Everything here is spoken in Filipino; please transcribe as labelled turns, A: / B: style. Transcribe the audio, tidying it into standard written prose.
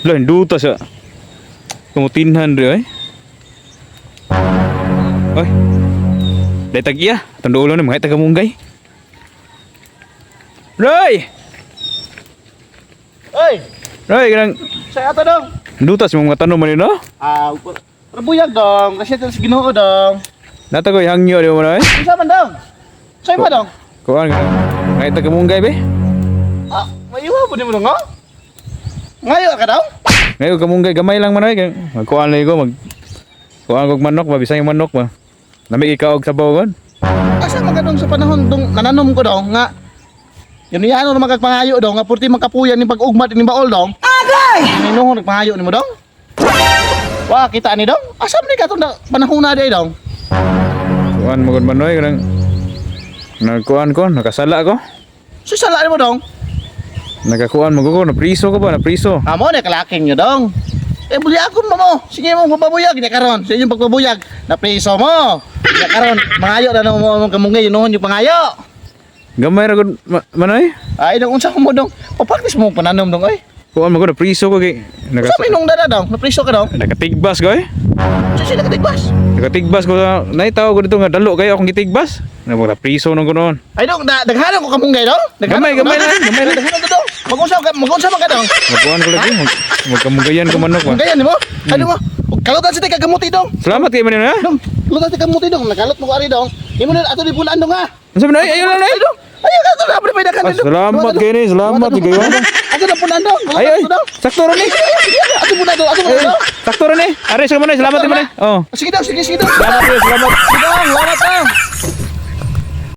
A: Lain duta siya. Kumutinhan rin Oy. Dahil tag-iya. Tanda ulo ni mga taga-munggay. Roy!
B: Oy!
A: Roy, ganang
B: Saya ato dong.
A: duta si mga tanong man yun, no?
B: Rabuyag dong. Kasi ito sa ginoo dong.
A: Natagoy hangyo di mo na
B: Isa man dong. Sa'yo ba dong?
A: Kuhaan ka. Mga taga-munggay, be?
B: Ah, mayuha po di mo dong, no? Ngayon ka dong?
A: Ngayon kamunggay, gamay lang man ay. Magkuhaan lang ko, kuhaan kong manok ba, bisang yung manok ba. Namig ikaw og sabaw kon.
B: Asa man ka dong sa panahon dong nananom ko dong nga. Yun yan ano magpanghayo dong nga purti magkapuyan ni pag-ugmat ni baol dong. Agay! Minuhon nagpanghayo ni mo dong. Wah, kita ni dong. Asa man ka tong panahon na di dong?
A: Kuhaan mo kon manoy kanang nagkuhaan ko, nakasala ko.
B: Susala ni mo dong.
A: Nagkakuhaan mo ko, napriso ko ba, napriso.
B: Amo na kalaking nyo dong. Eh buli ako mo. Sige mo mapabuyag niya karon. Sa inyong pagpabuyag, napriso mo. Niya karon, mangayo na mo kamungay noon yung pangayo.
A: Gamay ra kon manoy.
B: Ay dong unsa mo dong. Papaktis mo pananom dong ay.
A: Kuhaan mo ko, napriso ko kay
B: Sa minong dada dong, napriso ka dong.
A: nakatigbas ko
B: Sa sila katigbas.
A: Nakatigbas ko sa naitaw ko dito nga dalo kayo akong gitigbas. Napriso nung ko noon.
B: Ay dong, daghanan ko kamunggay dong.
A: Gamay lang, gamay lang.
B: Daghanan ko dong. Mag-unsa man ka dong.
A: Magkuhaan ko lagi, magkamugayan ko manok ba.
B: Mungayan mo. Ay dong, kalutan sa kagamuti dong.
A: Salamat kayo man yun ha.
B: Dong, kalutan sa kagamuti dong. Nakalot mo ari dong. Imo na ato di pulaan dong ha.
A: Ano sabi na, ayun na.
B: Ay dong. Ay ka to na pwede ka dong.
A: Salamat kayo ni, salamat kayo.
B: Ato na pulaan dong.
A: Ay, sakto rin eh.
B: Ato muna dong, ato muna dong.
A: Sakto rin eh. Aray, salamat na, salamat din mo na. Oh.
B: Sige dong, sige dong.
A: Salamat, salamat.
B: Sige dong, salamat dong.